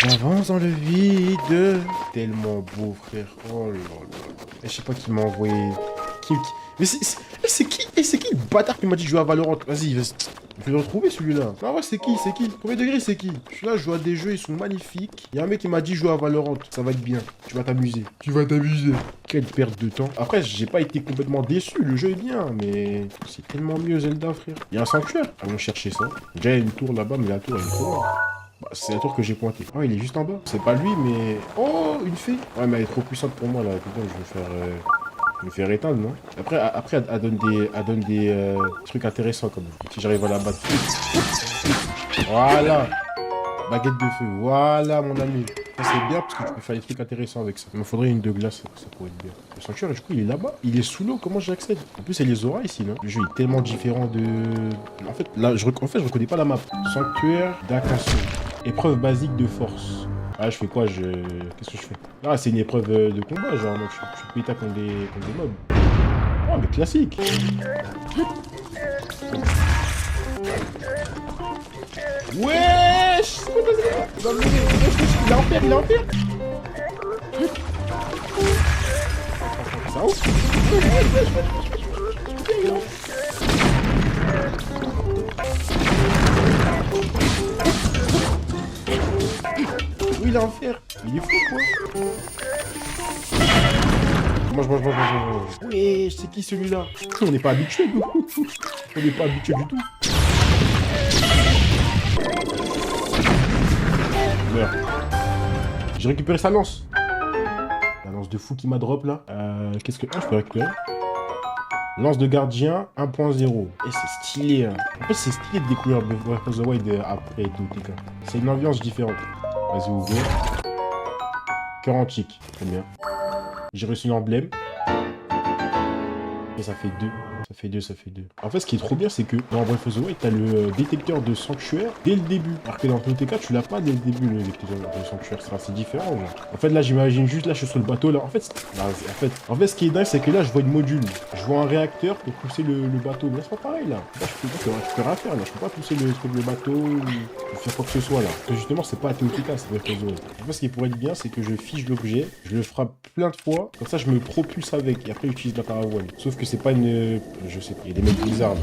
J'avance dans le vide. Tellement beau, frère. Oh là là. Je sais pas qui m'a envoyé. Mais c'est qui? C'est qui le bâtard qui m'a dit de jouer à Valorant? Vas-y, je vais le retrouver celui-là. Ah ouais, c'est qui? C'est qui? Combien de degrés c'est qui? Je suis là, je joue à des jeux, ils sont magnifiques. Il y a un mec qui m'a dit jouer à Valorant. Ça va être bien. Tu vas t'amuser. Tu vas t'amuser. Quelle perte de temps. Après, j'ai pas été complètement déçu. Le jeu est bien, mais c'est tellement mieux Zelda, frère. Il y a un sanctuaire. Allons chercher ça. Déjà, il y a une tour là-bas, mais la tour, elle est trop loin. Bah, c'est la tour que j'ai pointée. Oh, il est juste en bas. C'est pas lui, mais... Oh, une fée. Ouais, mais elle est trop puissante pour moi, là. Putain, je vais faire éteindre, non? Après, elle donne des trucs intéressants, quand même. Si j'arrive à la battre. Voilà. Baguette de feu. Voilà, mon ami. Ça, c'est bien, parce que tu peux faire des trucs intéressants avec ça. Il me faudrait une de glace, ça pourrait être bien. Le sanctuaire, du coup, il est là-bas. Il est sous l'eau. Comment j'accède? En plus, il y a les auras ici, non? Le jeu est tellement différent de... En fait, là, je reconnais pas la map. Sanctuaire d'Akasu. Épreuve basique de force. Ah, je fais quoi? Qu'est-ce que je fais? Ah, c'est une épreuve de combat, genre, moi, je suis péta contre des mobs. Oh, mais classique. Wesh! Il va me lever. Il est en fer, il est en fer. Ça ouf. Oui, il est en fer. Il est fou, quoi. Mange. Ouais, c'est qui celui-là? On n'est pas habitué, nous. On n'est pas habitué du tout. Meurs. J'ai récupéré sa lance. La lance de fou qui m'a drop, là. Qu'est-ce que... Ah, je peux récupérer. Lance de gardien 1.0. Et c'est stylé, hein. En fait, c'est stylé de découvrir Breath of the Wild après TOTK. C'est une ambiance différente. Vas-y, ouvre. Cœur antique. Très bien. J'ai reçu un emblème. Et ça fait 2. Ça fait deux. En fait, ce qui est trop bien, c'est que dans Breath of the Wild, t'as le détecteur de sanctuaire dès le début. Alors que dans TOTK, tu l'as pas dès le début, le détecteur de sanctuaire. C'est différent, genre. En fait, là, j'imagine juste, là, je suis sur le bateau, là. En fait, ce qui est dingue, c'est que là, je vois une module. Je vois un réacteur pour pousser le bateau. Mais là, c'est pas pareil, là. Là, je peux rien faire, là. Je peux pas pousser le bateau ou faire quoi que ce soit, là. Parce que justement, c'est pas à TOTK, c'est Breath of the Wild. En fait, ce qui pourrait être bien, c'est que je fiche l'objet, je le frappe plein de fois. Comme ça, je me propulse avec. Et après, j'utilise la paravoile. Sauf que c'est pas une... Je sais pas, il y a des mecs bizarres là.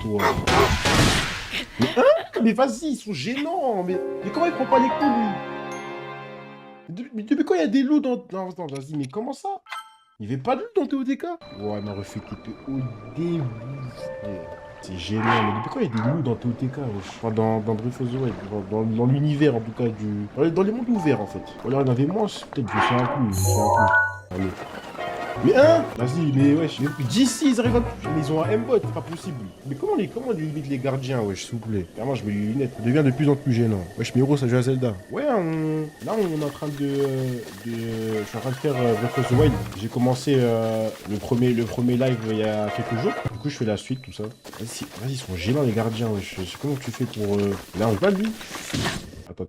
Toi. Mais hein? Mais vas-y, ils sont gênants. Mais comment il prend pas les coups, lui? Mais depuis quand il y a des loups dans... Non, attends, vas-y, mais comment ça? Il y avait pas de loups dans TOTK? Ouais, mais refait écouter au début. C'est génial, mais depuis quand il y a des loups dans TOTK? Enfin, dans Breath of the Wild, dans l'univers en tout cas dans les mondes ouverts en fait. Ou alors il y en avait moins, peut-être je sais un peu, Allez. Mais hein? Vas-y, mais wesh, d'ici ils arrivent à... Mais ils ont un M-bot, c'est pas possible. Mais comment on limite les gardiens, wesh, s'il vous plaît? Vraiment, je mets les lunettes, ça devient de plus en plus gênant. Wesh, mais gros, ça joue à Zelda. Ouais, là on est en train je suis en train de faire Breath of the Wild. J'ai commencé le premier live il y a quelques jours. Du coup, je fais la suite, tout ça. Vas-y, ils sont gênants les gardiens, wesh. Je sais comment tu fais pour... Là, on est pas lui. Attends,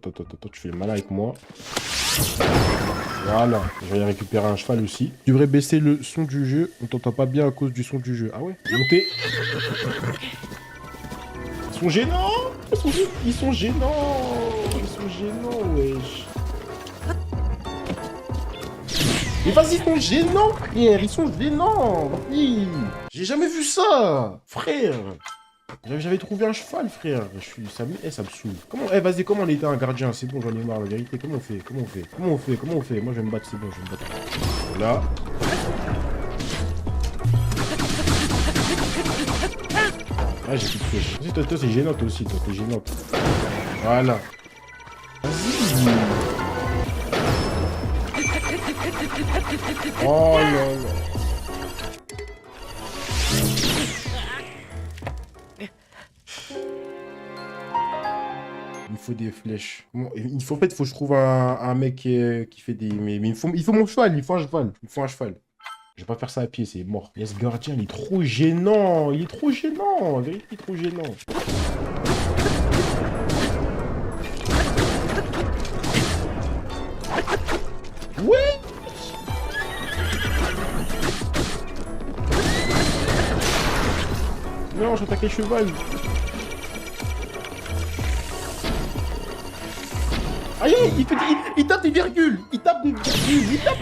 tu fais le malin avec moi. Voilà, je vais récupérer un cheval aussi. Tu devrais baisser le son du jeu. On t'entend pas bien à cause du son du jeu. Ah ouais? Montez. Ils sont gênants. Ils sont gênants, wesh. Mais vas-y, ils sont gênants, frère. Ils sont gênants. Oui. J'ai jamais vu ça, frère. J'avais trouvé un cheval, frère. Ça me saoule. Vas-y, comment on était un gardien? C'est bon, j'en ai marre, la vérité. Comment on fait? Moi, je vais me battre, c'est bon, je vais me battre. Voilà. Ah, j'ai plus de feu. Toi, c'est gênant, toi aussi, toi, t'es gênante. Voilà. Vas-y. Oh là là. Il faut des flèches. Bon, il faut que je trouve un mec qui fait des... Mais il faut mon cheval, il faut un cheval. Je vais pas faire ça à pied, c'est mort. Yes, gardien, il est trop gênant. En vérité, il est trop gênant. Ouais. Non, j'attaque les cheval. Aïe, il tape des virgules. Il tape des virgules. Il tape...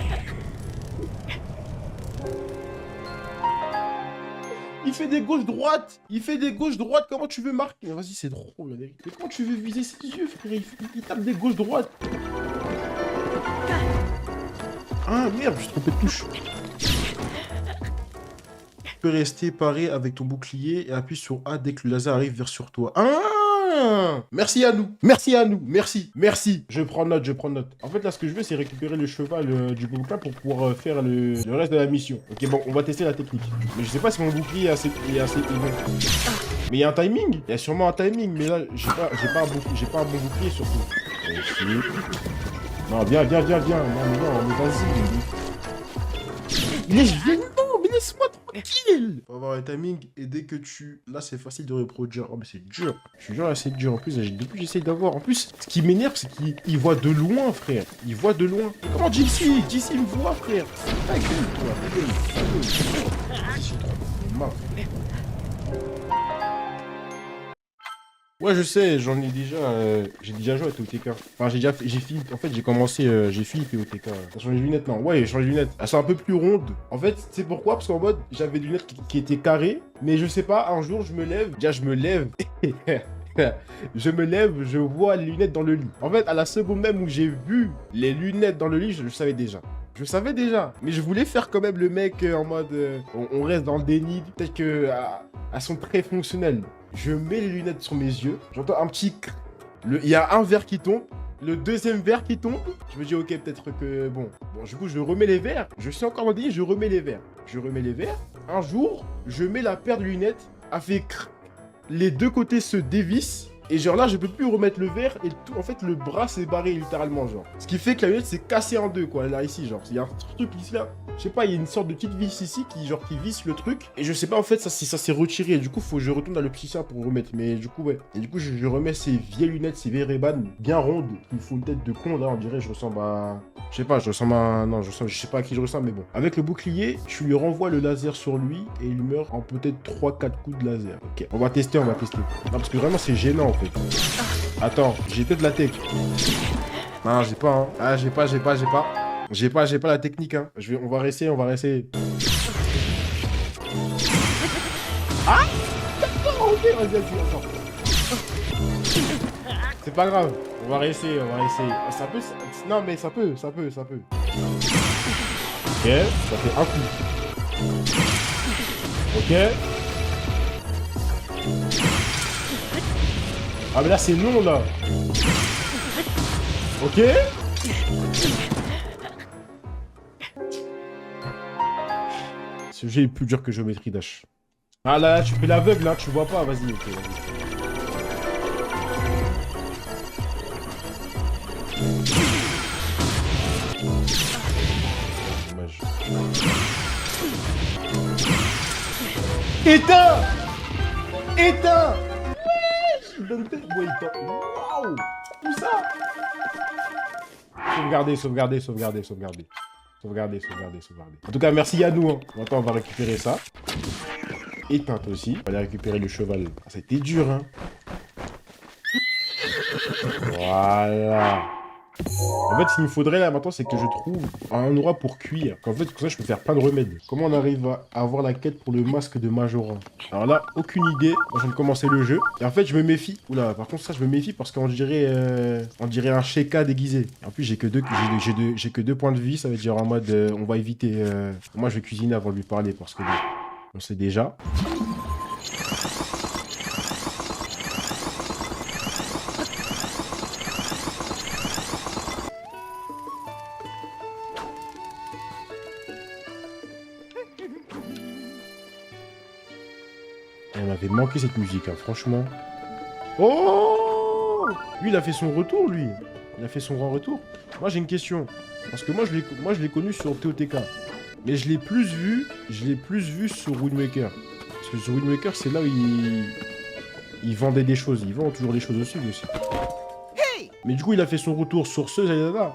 Il fait des gauches-droites. Il fait des gauches-droites. Comment tu veux marquer? Vas-y, c'est drôle, la vérité. Comment tu veux viser ses yeux, frère? Il tape des gauches-droites. Ah, merde, je suis trompé de touche. Tu peux rester paré avec ton bouclier et appuie sur A dès que le laser arrive vers sur toi. Ah! Merci à nous. Merci à nous. Merci. Merci. Je prends note, je prends note. En fait, là, ce que je veux, c'est récupérer le cheval du bouclier pour pouvoir faire le reste de la mission. Ok, bon, on va tester la technique. Mais je sais pas si mon bouclier est assez bon. Mais il y a un timing. Il y a sûrement un timing. Mais là, j'ai pas un bon bouclier, surtout. Ok. Non, viens. Non, mais vas-y. Il est gênant, mais laisse-moi tranquille. On va avoir un timing et dès que tu... Là, c'est facile de reproduire. Oh, mais c'est dur. Je suis dur, là, c'est dur. En plus, depuis j'essaye d'avoir... En plus, ce qui m'énerve, c'est qu'il voit de loin, frère. Il voit de loin. Comment JC me voit, frère. Ta gueule, toi. Ta gueule. J'en ai marre. Ouais, je sais, j'ai déjà joué à TOTK. Enfin, j'ai fini, en fait, j'ai fini POTK. T'as changé les lunettes, non? Ouais, j'ai changé les lunettes. Elles sont un peu plus rondes. En fait, c'est pourquoi? Parce qu'en mode, j'avais des lunettes qui étaient carrées, mais je sais pas, un jour, je me lève, je me lève, je vois les lunettes dans le lit. En fait, à la seconde même où j'ai vu les lunettes dans le lit, je le savais déjà. Je savais déjà, mais je voulais faire quand même le mec en mode, on reste dans le déni, peut-être que elles sont très fonctionnelles. Je mets les lunettes sur mes yeux, j'entends un petit... Il y a un verre qui tombe, le deuxième verre qui tombe. Je me dis, ok, peut-être que... Bon, du coup, je remets les verres. Je suis encore en déni, je remets les verres. Un jour, je mets la paire de lunettes, a fait crrr. Les deux côtés se dévissent. Et genre là, je peux plus remettre le verre et tout, en fait, le bras s'est barré littéralement, genre. Ce qui fait que la lunette s'est cassée en deux, quoi, là, ici, genre. Il y a un truc ici, là. Je sais pas, il y a une sorte de petite vis ici qui visse le truc. Et je sais pas, en fait, ça s'est retiré. Et du coup, faut que je retourne dans le petit chat pour remettre. Mais du coup, ouais. Et du coup, je remets ces vieilles lunettes, ces vieilles Ray-Ban bien rondes. Il me faut une tête de con, là, on dirait, je ressemble à... Je sais pas, je ressemble à... Non, je sais pas à qui je ressemble, mais bon. Avec le bouclier, tu lui renvoies le laser sur lui et il meurt en peut-être 3-4 coups de laser. Ok, on va tester. Non, parce que vraiment, c'est gênant, en fait. Attends, j'ai peut-être la tech. Non, j'ai pas, hein. Ah, j'ai pas la technique, hein. On va réessayer. Ah! D'accord, ok, vas-y, attends. C'est pas grave, on va réessayer. Ah, ça peut... Non, mais ça peut. Ok, ça fait un coup. Ok. Ah mais là c'est long là. Ok. Ce jeu est plus dur que Geometry Dash. Ah là, tu fais l'aveugle là, tu vois pas, vas-y, ok, vas-y. Dommage. Éteins. Waouh! Tout ça! Sauvegarder. En tout cas, merci à nous. Hein. Maintenant, on va récupérer ça. Éteinte aussi. On va aller récupérer le cheval. Ah, ça a été dur, hein. Voilà. En fait, ce qu'il me faudrait là maintenant, c'est que je trouve un endroit pour cuire. En fait, comme ça, je peux faire plein de remèdes. Comment on arrive à avoir la quête pour le masque de Majora? Alors là, aucune idée. Moi, je viens de commencer le jeu. Et en fait, je me méfie. Oula, par contre, ça, je me méfie parce qu'on dirait, un Sheikah déguisé. En plus, j'ai que deux points de vie. Ça veut dire en mode, on va éviter. Moi, je vais cuisiner avant de lui parler parce que on sait déjà. On avait manqué cette musique, hein, franchement. Oh! Lui, il a fait son retour, lui. Il a fait son grand retour. Moi, j'ai une question. Parce que moi, je l'ai connu sur TOTK. Mais je l'ai plus vu sur Wind Waker. Parce que sur Wind Waker, c'est là où il vendait des choses. Il vend toujours des choses aussi, lui aussi. Mais du coup, il a fait son retour sur ce Zelda.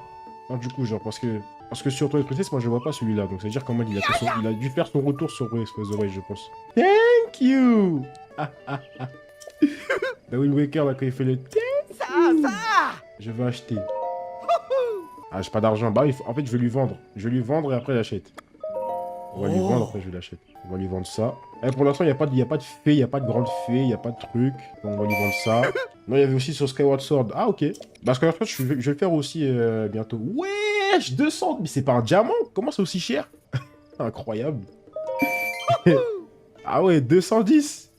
Enfin, du coup, genre, parce que sur Twilight Princess, moi, je vois pas celui-là. Donc, ça veut dire qu'en mode, il a dû faire son retour sur Breath of the Wild, je pense. Thank you. Dans Wind Waker, là, quand il fait le... Ça, ça. Je veux acheter. Ah, j'ai pas d'argent. Bah, en fait, je vais lui vendre. Je vais lui vendre et après, j'achète. On va lui vendre, après, je l'achète. On va lui vendre ça. Eh, pour l'instant, il n'y a pas de fée, il n'y a pas de grande fée, il n'y a pas de truc. Donc, on va lui vendre ça. Non, il y avait aussi sur Skyward Sword. Ah, ok. Parce que après, je vais le faire aussi bientôt. Wesh, 200. Mais c'est pas un diamant? Comment c'est aussi cher? Incroyable. Ah ouais, 210.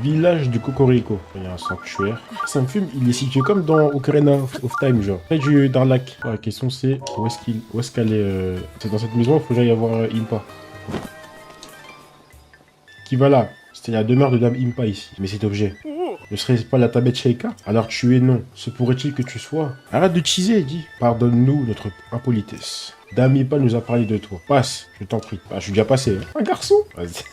Village de Cocorico. Il y a un sanctuaire. Ça me fume, il est situé comme dans Ocarina of Time, genre. Près d'un lac. La question c'est, où est-ce qu'elle est C'est dans cette maison, il faut que j'aille avoir Impa. Qui va là? C'était la demeure de Dame Impa ici. Mais cet objet, ne serait-ce pas la tablette Sheikah? Alors tu es non. Se pourrait-il que tu sois? Arrête de teaser, dis. Pardonne-nous notre impolitesse. Dame Impa nous a parlé de toi. Passe, je t'en prie. Ah, je suis déjà passé. Hein. Un garçon? Vas-y.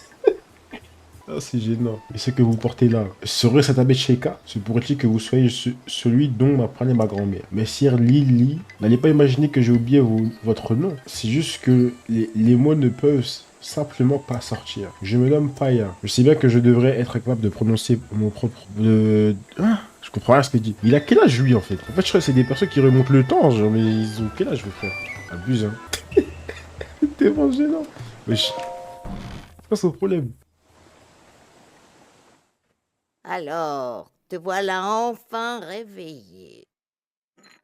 Ah, c'est gênant. Et ce que vous portez là, serait cette tablette Sheikah? Se pourrait-il que vous soyez celui dont m'a parlé ma grand-mère? Messire Lily, n'allez pas imaginer que j'ai oublié votre nom. C'est juste que les mots ne peuvent simplement pas sortir. Je me nomme Paya. Je sais bien que je devrais être capable de prononcer mon propre... Ah, je comprends rien à ce qu'il dit. Il a quel âge lui en fait? En fait je crois que c'est des personnes qui remontent le temps, genre, mais ils ont quel âge le frère? Abuse hein. T'es vraiment gênant. Wesh. C'est pas son problème. Alors, te voilà enfin réveillé.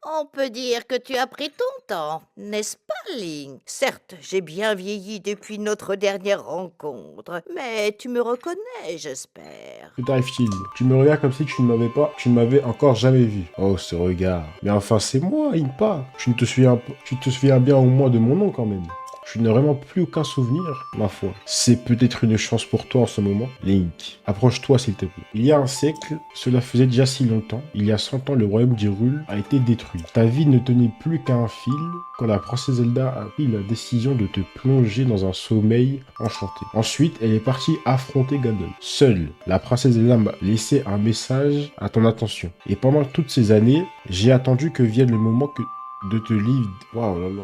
On peut dire que tu as pris ton temps, n'est-ce pas, Link? Certes, j'ai bien vieilli depuis notre dernière rencontre, mais tu me reconnais, j'espère. Que t'arrive-t-il? Tu me regardes comme si tu ne m'avais encore jamais vu. Oh, ce regard. Mais enfin, c'est moi, Impa. Tu te souviens bien au moins de mon nom quand même. Je n'ai vraiment plus aucun souvenir, ma foi. C'est peut-être une chance pour toi en ce moment. Link, approche-toi s'il te plaît. Il y a un siècle, cela faisait déjà si longtemps, il y a 100 ans, le royaume d'Hyrule a été détruit. Ta vie ne tenait plus qu'à un fil quand la princesse Zelda a pris la décision de te plonger dans un sommeil enchanté. Ensuite, elle est partie affronter Ganon. Seule, la princesse Zelda m'a laissé un message à ton attention. Et pendant toutes ces années, j'ai attendu que vienne le moment de te livrer... Waouh là là...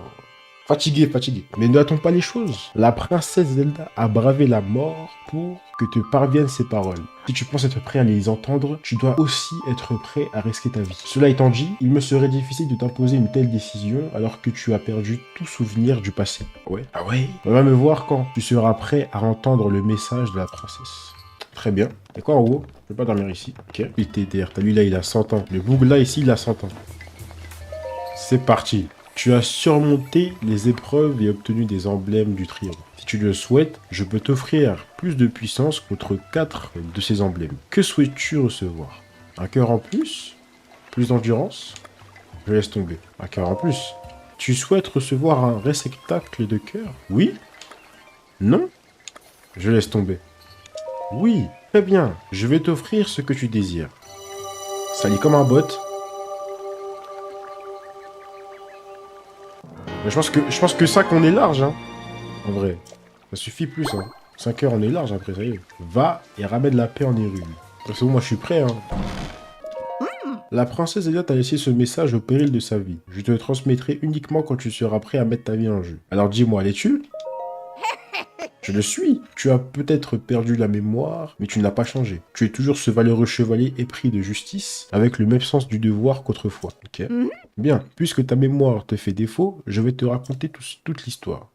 Fatigué. Mais ne hâtons pas les choses. La princesse Zelda a bravé la mort pour que te parviennent ces paroles. Si tu penses être prêt à les entendre, tu dois aussi être prêt à risquer ta vie. Cela étant dit, il me serait difficile de t'imposer une telle décision alors que tu as perdu tout souvenir du passé. Ouais. Ah ouais? On va me voir quand tu seras prêt à entendre le message de la princesse. Très bien. Et quoi en haut? Je peux pas dormir ici. Ok. PTTR, t'as lui là, il a 100 ans. Le boug là, ici, il a 100 ans. C'est parti. Tu as surmonté les épreuves et obtenu des emblèmes du triomphe. Si tu le souhaites, je peux t'offrir plus de puissance contre 4 de ces emblèmes. Que souhaites-tu recevoir? Un cœur en plus? Plus d'endurance? Je laisse tomber. Un cœur en plus. Tu souhaites recevoir un réceptacle de cœur? Oui? Non? Je laisse tomber. Oui, très bien. Je vais t'offrir ce que tu désires. Ça lit comme un bot. Mais je pense que 5 on est large, hein. En vrai. Ça suffit plus, hein. 5 heures on est large après, ça y est. Va et ramène la paix en Hyrule. C'est bon, moi je suis prêt, hein. La princesse Zelda t'a laissé ce message au péril de sa vie. Je te le transmettrai uniquement quand tu seras prêt à mettre ta vie en jeu. Alors dis-moi, l'es-tu? Je le suis. Tu as peut-être perdu la mémoire, mais tu n'as pas changé. Tu es toujours ce valeureux chevalier épris de justice, avec le même sens du devoir qu'autrefois. Ok. Bien, puisque ta mémoire te fait défaut, je vais te raconter toute l'histoire.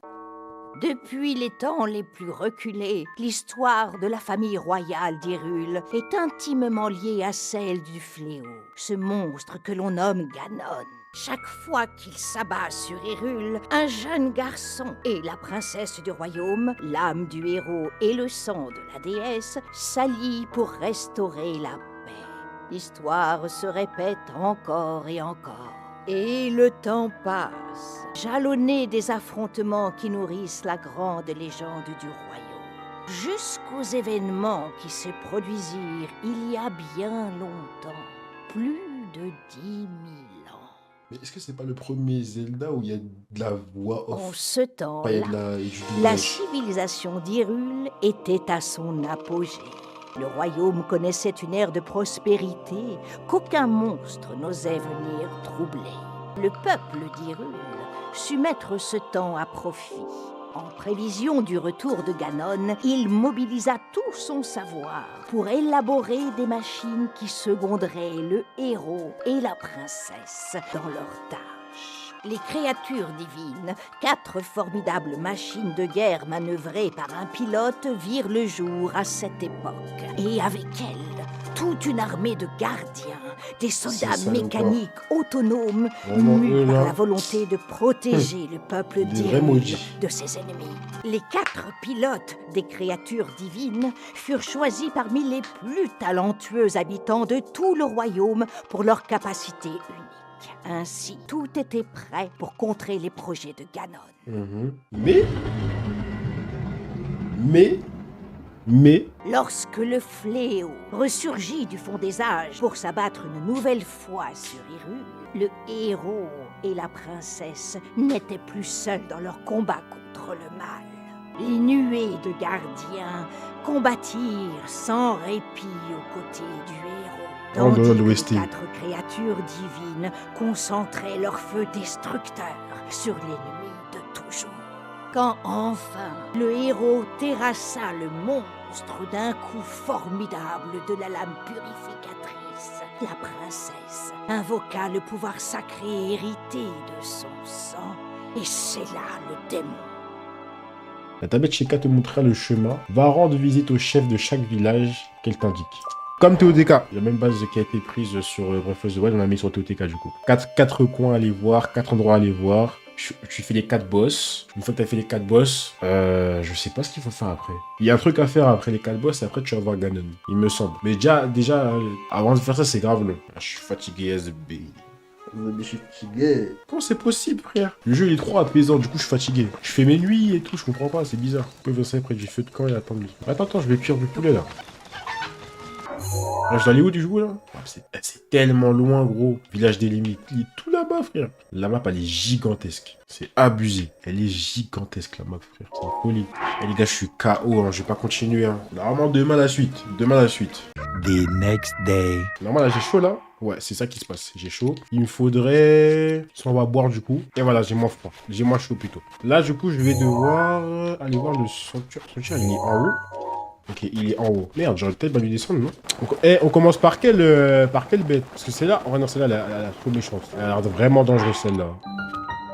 Depuis les temps les plus reculés, l'histoire de la famille royale d'Hyrule est intimement liée à celle du fléau, ce monstre que l'on nomme Ganon. Chaque fois qu'il s'abat sur Hyrule, un jeune garçon et la princesse du royaume, l'âme du héros et le sang de la déesse, s'allient pour restaurer la paix. L'histoire se répète encore et encore. Et le temps passe, jalonné des affrontements qui nourrissent la grande légende du royaume, jusqu'aux événements qui se produisirent il y a bien longtemps, plus de 10 000 ans. Mais est-ce que c'est pas le premier Zelda où il y a de la voix off? En ce temps-là, du la doublage. civilisation d'Hyrule était à son apogée. Le royaume connaissait une ère de prospérité qu'aucun monstre n'osait venir troubler. Le peuple d'Hyrule sut mettre ce temps à profit. En prévision du retour de Ganon, il mobilisa tout son savoir pour élaborer des machines qui seconderaient le héros et la princesse dans leurs tâches. Les créatures divines, 4 formidables machines de guerre manœuvrées par un pilote, virent le jour à cette époque. Et avec elles, toute une armée de gardiens, des soldats mécaniques autonomes, mus par la volonté de protéger le peuple d'Hyrule de ses ennemis. Les 4 pilotes des créatures divines furent choisis parmi les plus talentueux habitants de tout le royaume pour leur capacité unique. Ainsi, tout était prêt pour contrer les projets de Ganon. Mais... Lorsque le fléau ressurgit du fond des âges pour s'abattre une nouvelle fois sur Hyrule, le héros et la princesse n'étaient plus seuls dans leur combat contre le mal. Les nuées de gardiens combattirent sans répit aux côtés du héros, tandis que les 4 créatures divines concentraient leur feu destructeur sur l'ennemi de toujours. Quand enfin le héros terrassa le monstre d'un coup formidable de la lame purificatrice, la princesse invoqua le pouvoir sacré hérité de son sang et scella le démon. La tablette Sheikah te montrera le chemin. Va rendre visite au chef de chaque village qu'elle t'indique. Comme TOTK. La même base qui a été prise sur Breath of the Wild, on a mis sur TOTK du coup. 4 coins à aller voir, 4 endroits à aller voir. Tu fais les 4 boss. Une fois que tu as fait les 4 boss, je sais pas ce qu'il faut faire après. Il y a un truc à faire après les 4 boss et après tu vas voir Ganon, il me semble. Mais déjà avant de faire ça, c'est grave long. Je suis fatigué SB. Mais je suis fatigué. Comment c'est possible, frère? Le jeu il est trop apaisant, du coup je suis fatigué. Je fais mes nuits et tout, je comprends pas, c'est bizarre. Vous pouvez faire près du feu de camp et attendre. Attends, je vais cuire du poulet là. Ah, je dois aller où du coup là? C'est tellement loin, gros. Village des limites. Il est tout là-bas, frère. La map, elle est gigantesque. C'est abusé. Elle est gigantesque, la map, frère. C'est une folie. Et les gars, je suis KO, hein. Je vais pas continuer. Hein. Normalement, demain la suite. The next day. Normalement, là, j'ai chaud, là. Ouais, c'est ça qui se passe. J'ai chaud. Il me faudrait... Si on va boire, du coup. Et voilà, j'ai moins froid. J'ai moins chaud, plutôt. Là, du coup, je vais devoir aller voir le sanctuaire. Le sanctuaire, il est en haut. Ok, il est en haut. Merde, j'aurais peut-être pas dû descendre, non? On commence par quelle bête? Parce que celle-là... Oh non, celle-là, elle a trop méchante. Elle a l'air vraiment dangereuse, celle-là.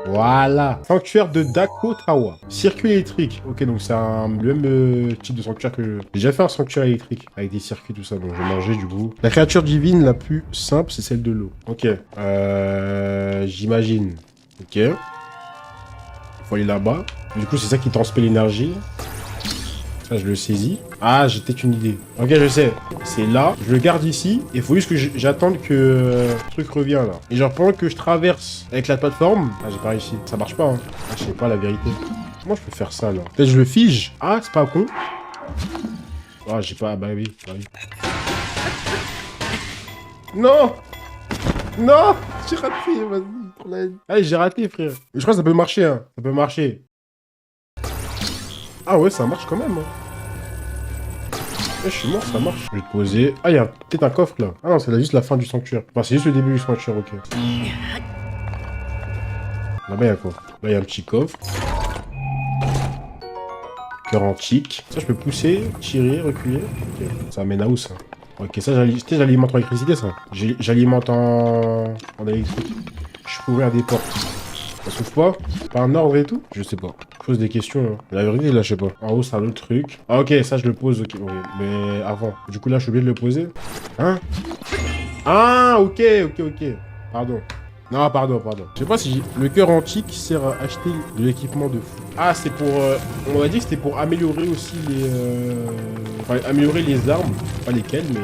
Voilà. Sanctuaire de Dako Tawa. Circuit électrique. Ok, donc c'est le même type de sanctuaire que j'ai déjà fait un sanctuaire électrique. Avec des circuits, tout ça. Donc je vais manger, du coup. La créature divine la plus simple, c'est celle de l'eau. Ok. J'imagine. Ok. Faut aller là-bas. Du coup, c'est ça qui transmet l'énergie. Ça, je le saisis. Ah, j'ai peut-être une idée. Ok, je sais. C'est là. Je le garde ici. Et il faut juste que j'attende que le truc revient, là. Et genre, pendant que je traverse avec la plateforme... Ah, j'ai pas réussi. Ça marche pas, hein. Ah, je sais pas, la vérité. Comment je peux faire ça, là? Peut-être je le fige. Ah, c'est pas con. Ah, j'ai pas... Bah oui. Non! Non! J'ai raté, vas-y. Allez, j'ai raté, frère. Mais je crois que ça peut marcher, hein. Ça peut marcher. Ah ouais, ça marche quand même. Hein. Je suis mort, ça marche. Je vais te poser. Ah, il y a peut-être un coffre là. Ah non, c'est juste la fin du sanctuaire. Enfin, c'est juste le début du sanctuaire, ok. Là-bas, il y a quoi? Là, il y a un petit coffre. Cœur antique. Ça, je peux pousser, tirer, reculer. Ok. Ça mène à où ça? Ok, ça, j'alimente en électricité, ça. J'alimente en électrique. Je peux ouvrir des portes. Ça s'ouvre pas? Pas un ordre et tout? Je sais pas. Je pose des questions. Hein. La vérité, là, je sais pas. En haut, c'est un autre truc. Ah, ok, ça, je le pose. Ok, oui. Mais avant. Du coup, là, je suis obligé de le poser. Hein? Ah, ok. Pardon. Non, pardon. Je sais pas si le cœur antique sert à acheter de l'équipement de fou. Ah, c'est pour... on m'a dit que c'était pour améliorer aussi les... Enfin, améliorer les armes. Pas lesquelles, mais...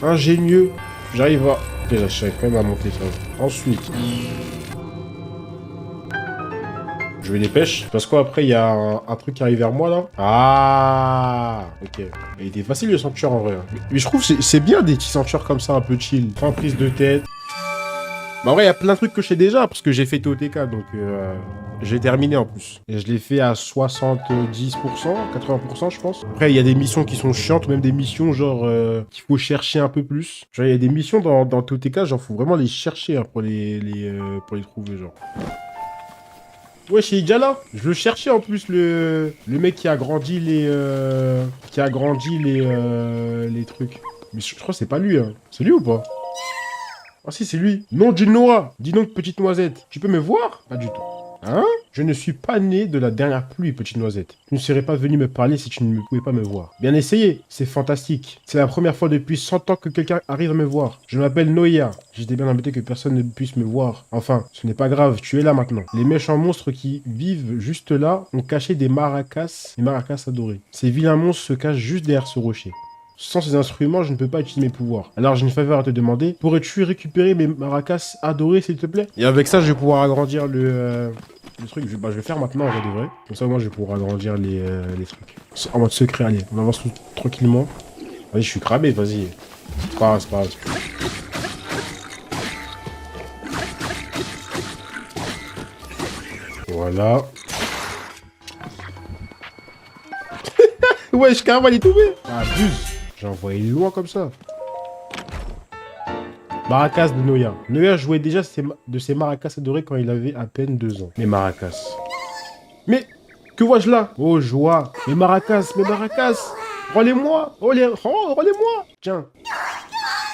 Ah, ingénieux. J'arrive à... Ok, j'arrive quand même à monter ça. Ensuite... Je vais les pêche. Parce qu'après, il y a un truc qui arrive vers moi, là. Ah, ok. Il était facile, le sanctuaire, en vrai. Mais je trouve que c'est bien des petits sanctuaires comme ça, un peu chill. Sans prise de tête. Bah en vrai, il y a plein de trucs que je sais déjà, parce que j'ai fait TOTK, donc j'ai terminé en plus. Et je l'ai fait à 70%, 80%, je pense. Après, il y a des missions qui sont chiantes, même des missions genre qu'il faut chercher un peu plus. Genre, il y a des missions dans TOTK, genre, faut vraiment les chercher hein, pour les trouver, genre. Ouais, chez Ijala. Je le cherchais en plus, le mec qui a grandi les trucs. Mais je crois que c'est pas lui, hein. C'est lui ou pas? Ah si, c'est lui. Non, Noah. Dis donc, petite noisette. Tu peux me voir? Pas du tout. Hein? Je ne suis pas né de la dernière pluie, petite noisette. Tu ne serais pas venu me parler si tu ne pouvais pas me voir. Bien essayé. C'est fantastique. C'est la première fois depuis 100 ans que quelqu'un arrive à me voir. Je m'appelle Noia. J'étais bien embêté que personne ne puisse me voir. Enfin, ce n'est pas grave. Tu es là maintenant. Les méchants monstres qui vivent juste là ont caché des maracas adorés. Ces vilains monstres se cachent juste derrière ce rocher. Sans ces instruments, je ne peux pas utiliser mes pouvoirs. Alors j'ai une faveur à te demander. Pourrais-tu récupérer mes maracas adorés, s'il te plaît? Et avec ça, je vais pouvoir agrandir le truc. Je vais faire maintenant, en vrai de vrai. Comme ça, moi, je vais pouvoir agrandir les trucs. En mode secret, allez. On avance tranquillement. Vas-y, je suis cramé, vas-y. C'est pas grave, c'est pas grave. Voilà. Ouais, je carrément, il est tombé. Ah, abuse. J'ai envoyé loin comme ça. Maracas de Noya. Noya jouait déjà de ses maracas adorés quand il avait à peine 2 ans. Mes maracas. Mais, que vois-je là? Oh, joie. Mes maracas. Rends-les-moi. Rends-les-moi. Tiens.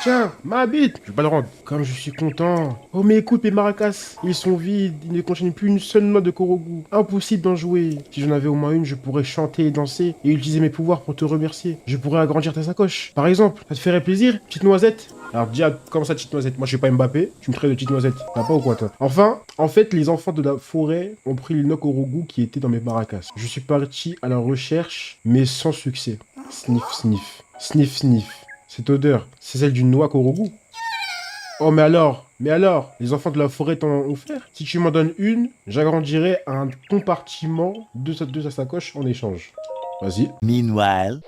Tiens, ma bite. Je vais pas le rendre. Comme je suis content. Oh, mais écoute, mes maracas. Ils sont vides. Ils ne contiennent plus une seule note de Korogu. Impossible d'en jouer. Si j'en avais au moins une, je pourrais chanter et danser et utiliser mes pouvoirs pour te remercier. Je pourrais agrandir ta sacoche. Par exemple, ça te ferait plaisir, petite noisette? Alors déjà, comment ça, petite noisette? Moi, je suis pas Mbappé. Tu me traites de petite noisette. T'as pas ou quoi, toi? Enfin, en fait, les enfants de la forêt ont pris le noix Korogu qui était dans mes maracas. Je suis parti à leur recherche, mais sans succès. Sniff, sniff. Sniff, sniff. Cette odeur, c'est celle d'une noix Korogu. Oh, mais alors, les enfants de la forêt t'en ont offert? Si tu m'en donnes une, j'agrandirai un compartiment de sa sacoche en échange. Vas-y. Meanwhile.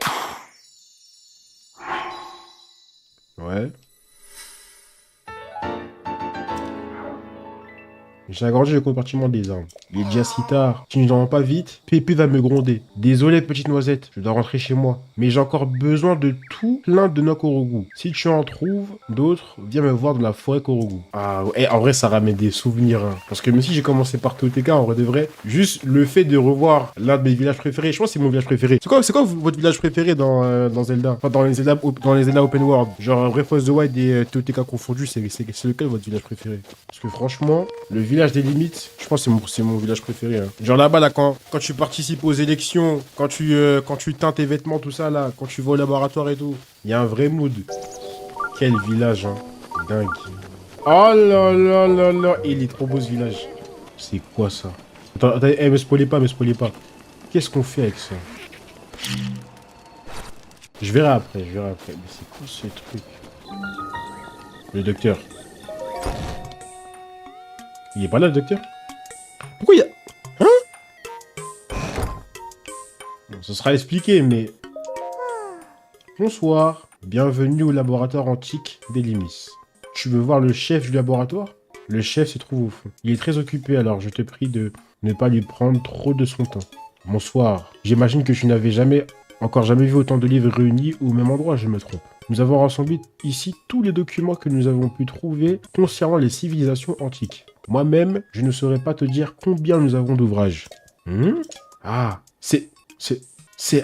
Ouais. J'ai agrandi le compartiment des armes. Il est déjà si tard. Si je ne rends pas vite, Pépé va me gronder. Désolé, petite noisette, je dois rentrer chez moi. Mais j'ai encore besoin de tout plein de noix Korogu. Si tu en trouves d'autres, viens me voir dans la forêt Korogu. Ah ouais, en vrai, ça ramène des souvenirs. Hein. Parce que même si j'ai commencé par TOTK, en vrai de vrai, juste le fait de revoir l'un de mes villages préférés, je pense que c'est mon village préféré. C'est quoi votre village préféré dans Zelda? Enfin, dans les Zelda Open World. Genre Breath of the Wild et TOTK confondus, c'est lequel votre village préféré? Parce que franchement, le village des limites, je pense que c'est mon village préféré. Hein. Genre là-bas, là, quand tu participes aux élections, quand tu teintes tes vêtements, tout ça, là, quand tu vas au laboratoire et tout, il y a un vrai mood. Quel village, hein. Dingue. Oh là là là là. Il est trop beau ce village. C'est quoi ça? Attends, me spoilez pas, Qu'est-ce qu'on fait avec ça? Je verrai après. Mais c'est quoi ce truc? Le docteur. Il est pas là, le docteur? Pourquoi il y a... Hein? Bon, ce sera expliqué, mais... Bonsoir. Bienvenue au laboratoire antique d'Elimis. Tu veux voir le chef du laboratoire? Le chef se trouve au fond. Il est très occupé, alors je te prie de ne pas lui prendre trop de son temps. Bonsoir. J'imagine que tu n'avais encore jamais vu autant de livres réunis au même endroit, je me trompe. Nous avons rassemblé ici tous les documents que nous avons pu trouver concernant les civilisations antiques. Moi-même, je ne saurais pas te dire combien nous avons d'ouvrages. Ah, c'est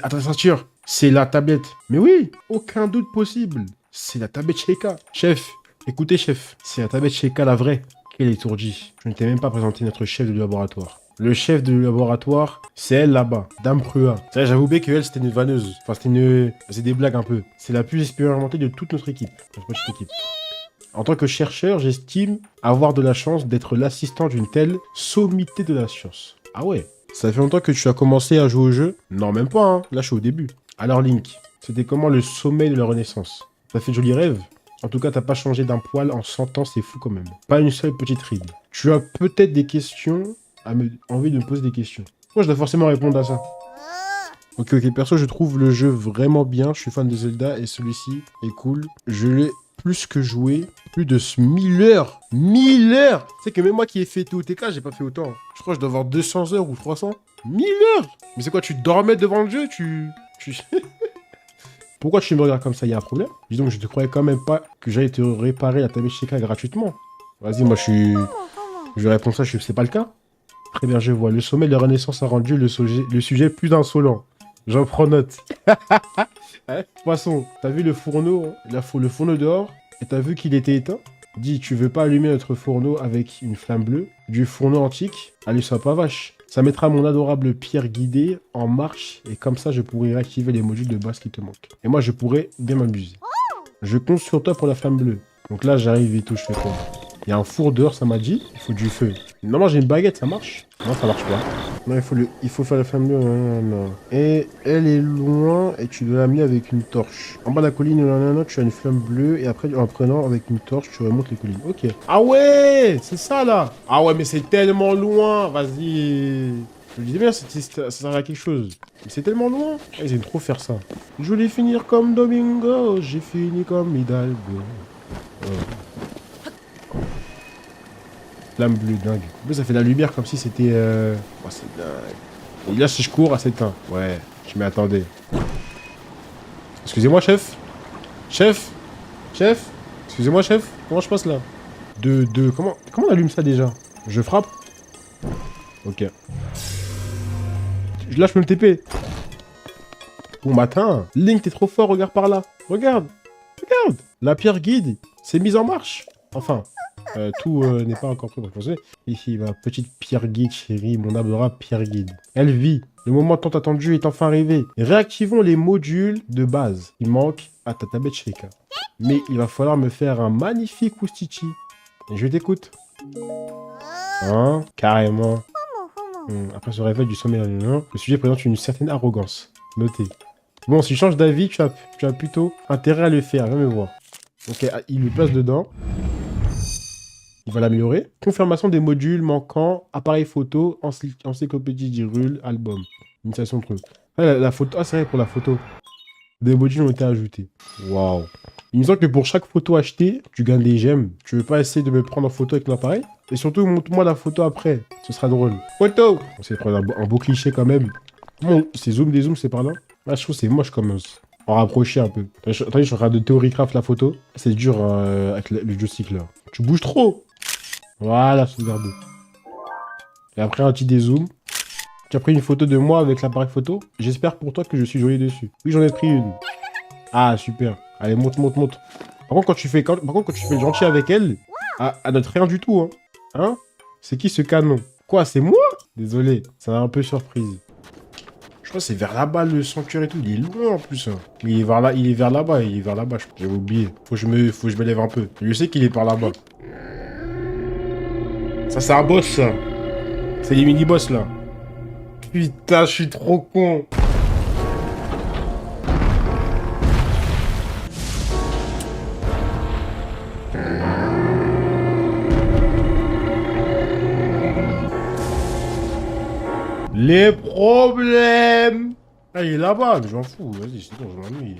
à ta ceinture. C'est la tablette. Mais oui, aucun doute possible. C'est la tablette Sheikah. Chef, écoutez, chef. C'est la tablette Sheikah, la vraie. Quelle étourdie. Je ne t'ai même pas présenté notre chef du laboratoire. Le chef du laboratoire, c'est elle là-bas, Dame Prua. C'est vrai, j'avais oublié qu'elle, c'était une vanneuse. Enfin, c'est des blagues un peu. C'est la plus expérimentée de toute notre équipe. Notre petite équipe. En tant que chercheur, j'estime avoir de la chance d'être l'assistant d'une telle sommité de la science. Ah ouais. Ça fait longtemps que tu as commencé à jouer au jeu? Non, même pas, hein. Là, je suis au début. Alors, Link, c'était comment le sommeil de la Renaissance? T'as fait de jolis rêves? En tout cas, t'as pas changé d'un poil en 100 ans, c'est fou quand même. Pas une seule petite ride. Tu as peut-être des questions, envie de me poser des questions. Moi, je dois forcément répondre à ça. Ok, perso, je trouve le jeu vraiment bien. Je suis fan de Zelda et celui-ci est cool. Je l'ai plus que joué. Plus de 1000 heures. 1000 heures. Tu sais que même moi qui ai fait TOTK, j'ai pas fait autant. Je crois que je dois avoir 200 heures ou 300. 1000 heures. Mais c'est quoi, tu dormais devant le jeu, tu... Pourquoi tu me regardes comme ça? Il y a un problème? Dis donc, je te croyais quand même pas que j'allais te réparer la Tabeshika gratuitement. Vas-y, moi, je réponds ça, c'est pas le cas. Très bien, je vois. Le sommet de la Renaissance a rendu le sujet plus insolent. J'en prends note. Hein, poisson, t'as vu le fourneau, hein, le fourneau dehors, et t'as vu qu'il était éteint? Dis, tu veux pas allumer notre fourneau avec une flamme bleue? Du fourneau antique? Allez, sois pas vache. Ça mettra mon adorable pierre guidée en marche, et comme ça, je pourrai réactiver les modules de base qui te manquent. Et moi, je pourrais bien m'amuser. Je compte sur toi pour la flamme bleue. Donc là, j'arrive et tout, je fais quoi? Il y a un four dehors, ça m'a dit. Il faut du feu. Normalement, j'ai une baguette, ça marche? Non, ça marche pas. Non, il faut faire la flamme bleue. Non, non. Et elle est loin et tu dois l'amener avec une torche. En bas de la colline, non, tu as une flamme bleue et après, en prenant avec une torche, tu remontes les collines. Ok. Ah ouais, c'est ça là. Ah ouais, mais c'est tellement loin. Vas-y. Je me disais bien, ça sert à quelque chose. Mais c'est tellement loin. Ils aiment trop faire ça. Je voulais finir comme Domingo. J'ai fini comme Hidalgo. Oh. Flamme bleue, dingue. En plus, ça fait de la lumière comme si c'était... Oh, c'est dingue. Et là, si je cours, ça s'éteint. Ouais, je m'y attendais. Excusez-moi, chef. Chef. Chef. Excusez-moi, chef. Comment je passe là? Comment on allume ça déjà? Je frappe. Ok. Là, je peux me TP. Bon matin. Link, t'es trop fort, regarde par là. Regarde. Regarde. La pierre guide, c'est mise en marche. Enfin... tout n'est pas encore prêt pour commencer. Ici, ma petite pierre guide, chérie, mon adorable pierre guide. Elle vit. Le moment tant attendu est enfin arrivé. Réactivons les modules de base. Il manque à ta tablette Sheikah. Mais il va falloir me faire un magnifique oustichi. Et je t'écoute. Hein? Carrément. Après ce réveil du sommeil, le sujet présente une certaine arrogance. Notez. Bon, si je change d'avis, tu as plutôt intérêt à le faire. Viens me voir. Ok, il le place dedans. Il va l'améliorer. Confirmation des modules manquants, appareil photo, encyclopédie d'Hyrule, album. Initiation de truc. La photo. Ah, c'est vrai pour la photo. Des modules ont été ajoutés. Waouh. Il me semble que pour chaque photo achetée, tu gagnes des gemmes. Tu veux pas essayer de me prendre en photo avec l'appareil? Et surtout, montre-moi la photo après. Ce sera drôle. Photo! On s'est pris un beau cliché quand même. Bon, c'est zoom des zooms, c'est par là. Ah, je trouve que c'est moche comme en rapprocher un peu. Attendez, je suis en train de théorycraft la photo. C'est dur avec le joystick là. Tu bouges trop! Voilà, sauvegarde. Et après un petit dézoom. Tu as pris une photo de moi avec l'appareil photo. J'espère pour toi que je suis joli dessus. Oui, j'en ai pris une. Ah, super. Allez, monte. Par contre, quand tu fais le gentil avec elle, elle note rien du tout, hein. Hein? C'est qui ce canon? Quoi, c'est moi? Désolé, ça m'a un peu surprise. Je crois que c'est vers là-bas le sanctuaire et tout. Il est loin en plus. Hein. Mais il est vers là-bas. J'avais oublié. Faut que je me lève un peu. Je sais qu'il est par là-bas. Ça, c'est un boss, ça. C'est les mini-boss, là. Putain, je suis trop con. Les problèmes. Ah, il est là-bas, mais j'en fous. Vas-y, c'est bon, je m'ennuie.